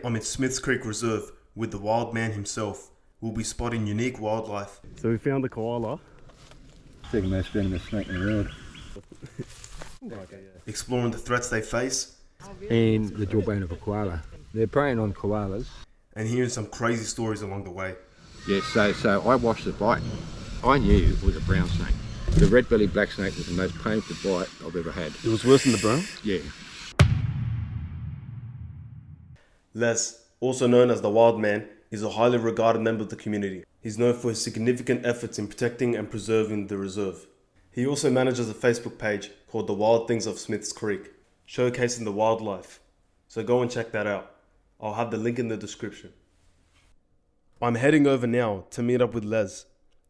I'm in Smiths Creek Reserve with the Wildman himself. We'll be spotting unique wildlife. So we found the koala. Second most venomous snake in the world. Exploring the threats they face. And the jawbone of a koala. They're preying on koalas. And hearing some crazy stories along the way. Yes, so I watched the bite. I knew it was a brown snake. The red-bellied black snake was the most painful bite I've ever had. It was worse than the brown? Yeah. Les, also known as the Wildman, is a highly regarded member of the community. He's known for his significant efforts in protecting and preserving the reserve. He also manages a Facebook page called The Wild Things of Smiths Creek, showcasing the wildlife. So go and check that out. I'll have the link in the description. I'm heading over now to meet up with Les.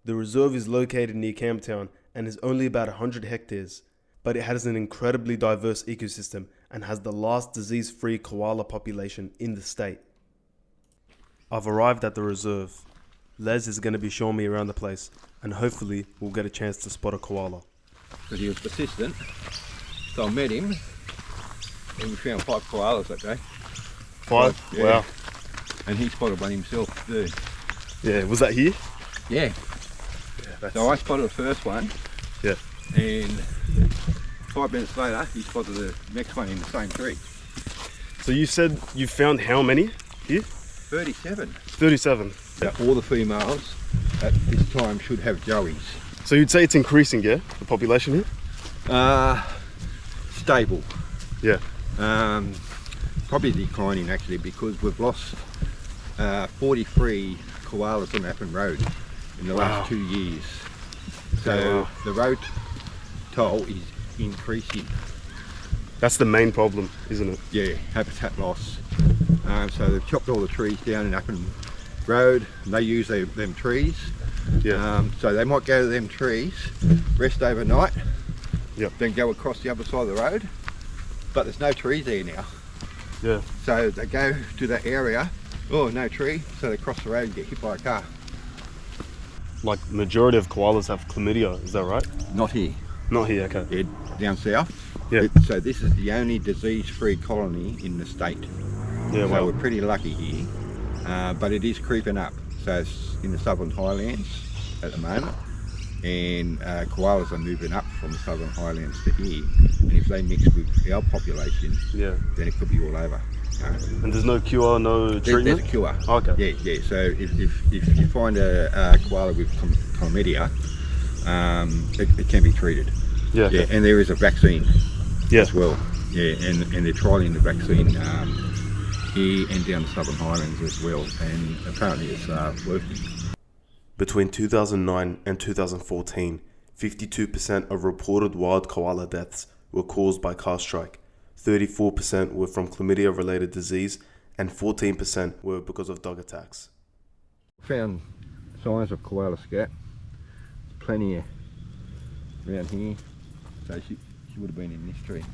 The reserve is located near Camptown and is only about 100 hectares, but it has an incredibly diverse ecosystem and has the last disease-free koala population in the state. I've arrived at the reserve. Les is going to be showing me around the place, and hopefully we'll get a chance to spot a koala. Because he was persistent, so I met him, and we found 5 koalas that day. 5? Yeah. Wow. And he spotted one himself too. Yeah, was that here? Yeah. So I spotted the first one. Yeah. And 5 minutes later, he spotted the next one in the same tree. So you said you found how many here? 37. 37. Yeah. All the females at this time should have joeys. So you'd say it's increasing, yeah? The population here? Stable. Yeah. Probably declining actually, because we've lost 43 koalas on Appin Road in the last 2 years. So the road toll is increasing. That's the main problem, isn't it? Yeah, habitat loss. So they've chopped all the trees down in Appin Road, and they use them trees. Yeah. So they might go to them trees, rest overnight, Yep. then go across the other side of the road, but there's no trees there now. Yeah. So they go to that area, oh, no tree, so they cross the road and get hit by a car. Like majority of koalas have chlamydia, is that right? Not here. Not here, okay. Yeah, down south. Yeah. So this is the only disease-free colony in the state. Yeah, So wow. we're pretty lucky here, but it is creeping up. So it's in the southern highlands at the moment, and koalas are moving up from the southern highlands to here, and if they mix with our population, Yeah. then it could be all over. And there's no cure, no treatment? There's a cure. Okay. Yeah. So if you find a koala with chlamydia, it can be treated. Yeah. Okay. Yeah, and there is a vaccine Yeah. as well. Yeah, and they're trialling the vaccine here and down the southern highlands as well, and apparently it's working. Between 2009 and 2014, 52% of reported wild koala deaths were caused by car strike. 34% were from chlamydia-related disease, and 14% were because of dog attacks. Found signs of koala scat, plenty around here, so she would have been in this tree.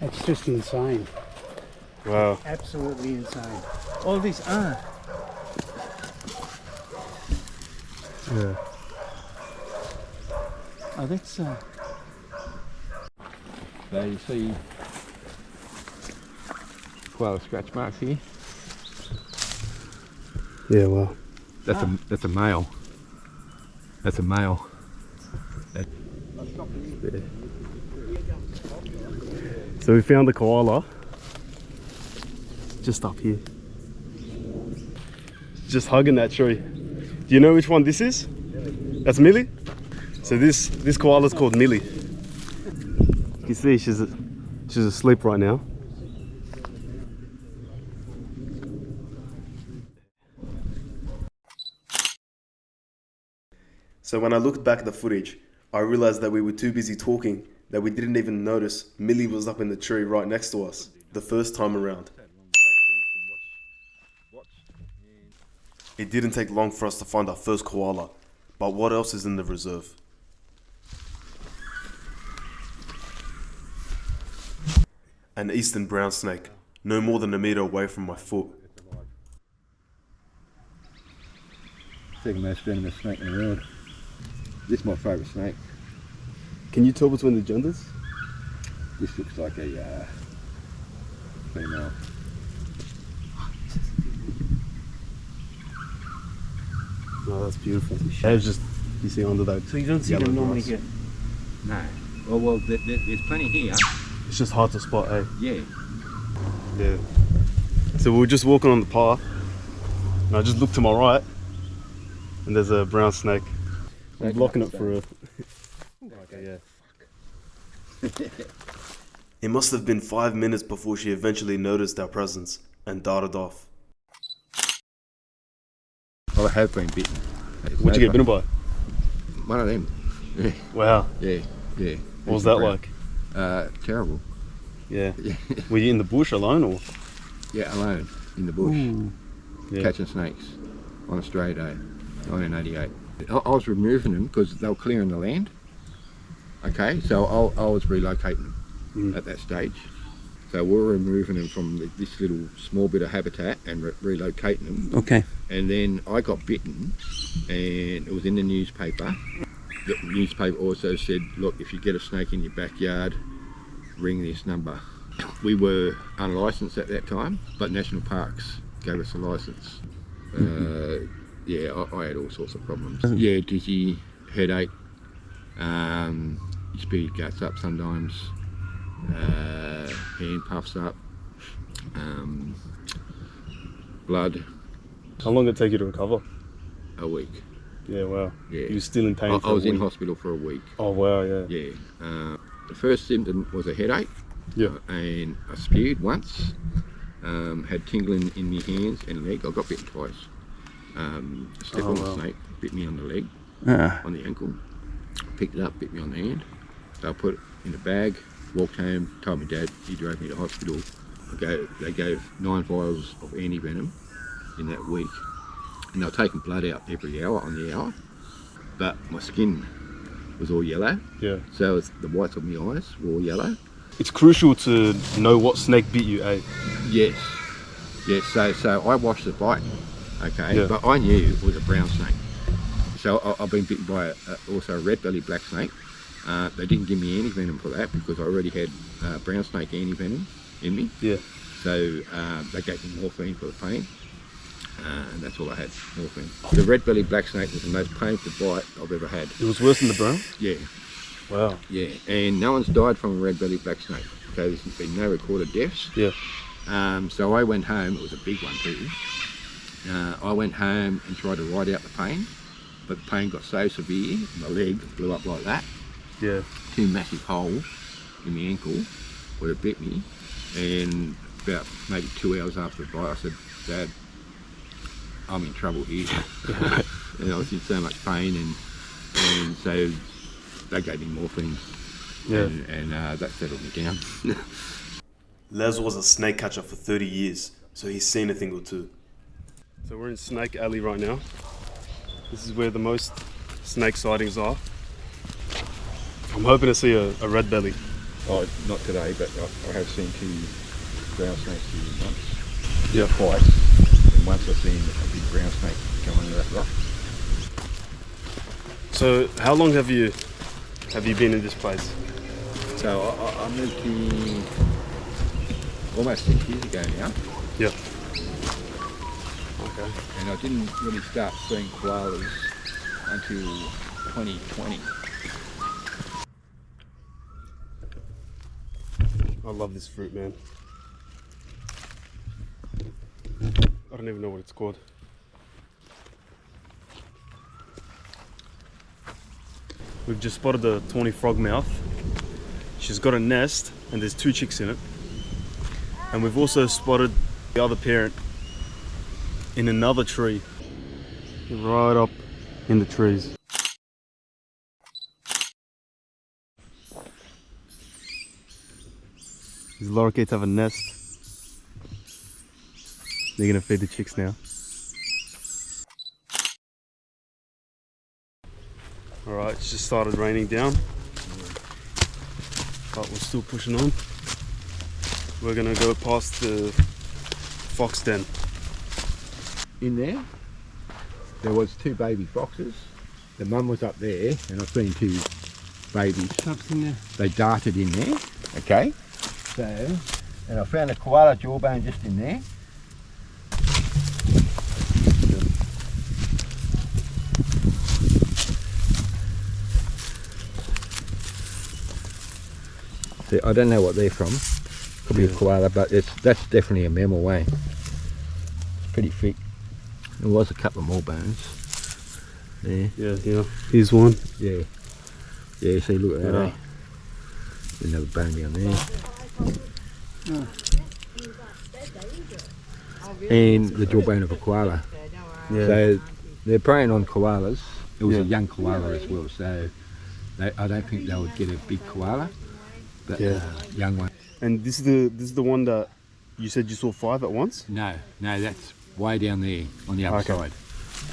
It's just insane. Wow. Absolutely insane. All these are. Yeah. Oh, that's So you see koala scratch marks here. Yeah, wow. That's a male. That's a male. So we found the koala just up here. Just hugging that tree. Do you know which one this is? That's Millie? So this koala is called Millie. You see she's asleep right now. So when I looked back at the footage, I realized that we were too busy talking that we didn't even notice Millie was up in the tree right next to us the first time around. It didn't take long for us to find our first koala, but what else is in the reserve? An eastern brown snake, no more than a meter away from my foot. Second most venomous snake in the world. This is my favourite snake. Can you tell between the genders? This looks like a female. Oh, that's beautiful. It's just, you see under that. So you don't see yellow them normally grass. here. No. Well, there's plenty here. It's just hard to spot, eh? Yeah. Yeah. So we were just walking on the path, and I just looked to my right, and there's a brown snake. I'm blocking it for a... Okay, yeah. It must have been 5 minutes before she eventually noticed our presence and darted off. Well, I have been bitten. What'd you get bitten by? One of them. Yeah. Wow. Yeah. What was that like? Terrible. Yeah. Were you in the bush alone or? Yeah, alone in the bush, Yeah. catching snakes on a stray day, 1988. I was removing them because they were clearing the land. Okay, so I was relocating them at that stage. So we were removing them from this little small bit of habitat and relocating them. Okay. And then I got bitten, and it was in the newspaper. The newspaper also said, look, if you get a snake in your backyard, ring this number. We were unlicensed at that time, but National Parks gave us a license. Yeah, I had all sorts of problems. Yeah, dizzy, headache, you speed your guts up sometimes, hand puffs up, blood. How long did it take you to recover? A week. Yeah, wow. Yeah. You were still in pain for I was a in week. hospital for a week. Oh, wow, yeah. Yeah. The first symptom was a headache. Yeah. And I spewed once. Had tingling in my hands and leg. I got bitten twice. A step on the snake bit me on the leg, on the ankle. Picked it up, bit me on the hand. So I put it in a bag, walked home, told my dad. He drove me to hospital. They gave 9 vials of anti-venom in that week. And they were taking blood out every hour on the hour. But my skin was all yellow. Yeah. So was the whites of my eyes were all yellow. It's crucial to know what snake bit you, eh? Yes. Yes, so I watched the bite, okay, Yeah. but I knew it was a brown snake. So I've been bitten by also a red-bellied black snake. They didn't give me any venom for that because I already had brown snake anti-venom in me. Yeah. So they gave me morphine for the pain, and that's all I had, morphine. The red-bellied black snake was the most painful bite I've ever had. It was worse than the brown? Yeah, Wow. yeah, and no one's died from a red-bellied black snake. Okay, there's been no recorded deaths. Yeah. So I went home, it was a big one too. I went home and tried to ride out the pain, but the pain got so severe, my leg blew up like that. Yeah. 2 massive holes in my ankle where it bit me, and about maybe 2 hours after the bite I said, Dad, I'm in trouble here. And I was in so much pain, and so they gave me morphine. Yeah. And that settled me down. Les was a snake catcher for 30 years, so he's seen a thing or two. So we're in Snake Alley right now. This is where the most snake sightings are. I'm hoping to see a red belly. Oh, not today, but I have seen 2 brown snakes here once. Yeah. Twice. And once I've seen a big brown snake come under that rock. So how long have you been in this place? So I moved here almost 6 years ago now. Yeah. Okay. And I didn't really start seeing koalas until 2020. I love this fruit, man. I don't even know what it's called. We've just spotted the tawny frogmouth. She's got a nest and there's 2 chicks in it. And we've also spotted the other parent in another tree. Right up in the trees. These lorikeets have a nest. They're gonna feed the chicks now. Alright, it's just started raining down. But we're still pushing on. We're gonna go past the fox den. In there was 2 baby foxes. The mum was up there, and I've seen 2 babies. Traps in there. They darted in there, okay? So, And I found a koala jawbone just in there. See, I don't know what they're from. Could be a koala, but that's definitely a mammal, eh? It's pretty thick. There was a couple of more bones there. Yeah. Here's one. Yeah. Yeah, see, look at that, eh? There's another bone down there. And the jawbone of a koala. Yeah. So they're preying on koalas. It was a young koala as well, so I don't think they would get a big koala, but young one. And this is the one that you said you saw 5 at once? No, that's way down there on the other side.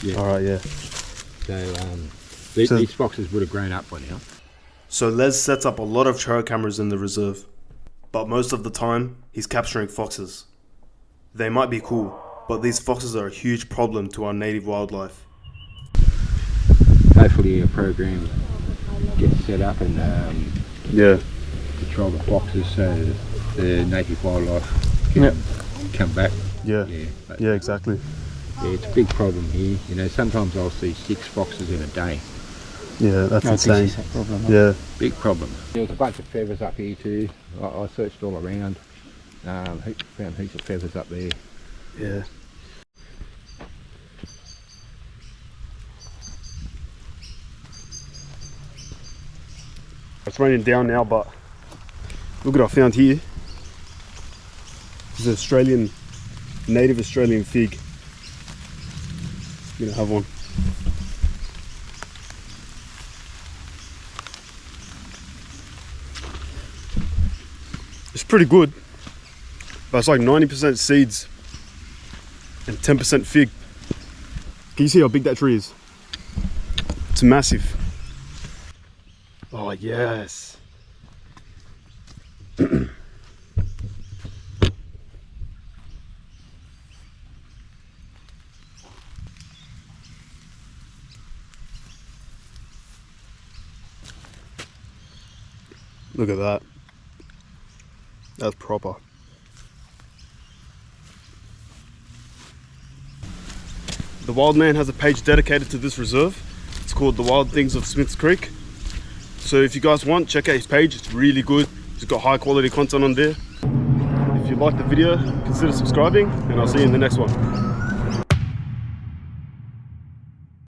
Yeah. All right, yeah. So these foxes would have grown up by now. So Les sets up a lot of trail cameras in the reserve, but most of the time he's capturing foxes. They might be cool, but these foxes are a huge problem to our native wildlife. Hopefully a program gets set up and control the foxes so the native wildlife can come back. Yeah, exactly. Yeah, it's a big problem here. You know, sometimes I'll see 6 foxes in a day. Yeah, that's insane. Problem, yeah. Big problem. There was a bunch of feathers up here too. I searched all around. Found heaps of feathers up there. Yeah. It's raining down now, but look what I found here. This is an native Australian fig. I'm gonna have one. It's pretty good, but it's like 90% seeds and 10% fig. Can you see how big that tree is? It's massive. Oh yes. Look at that. That's proper. The Wildman has a page dedicated to this reserve. It's called The Wild Things of Smiths Creek. So if you guys want, check out his page. It's really good. He's got high quality content on there. If you like the video, consider subscribing, and I'll see you in the next one.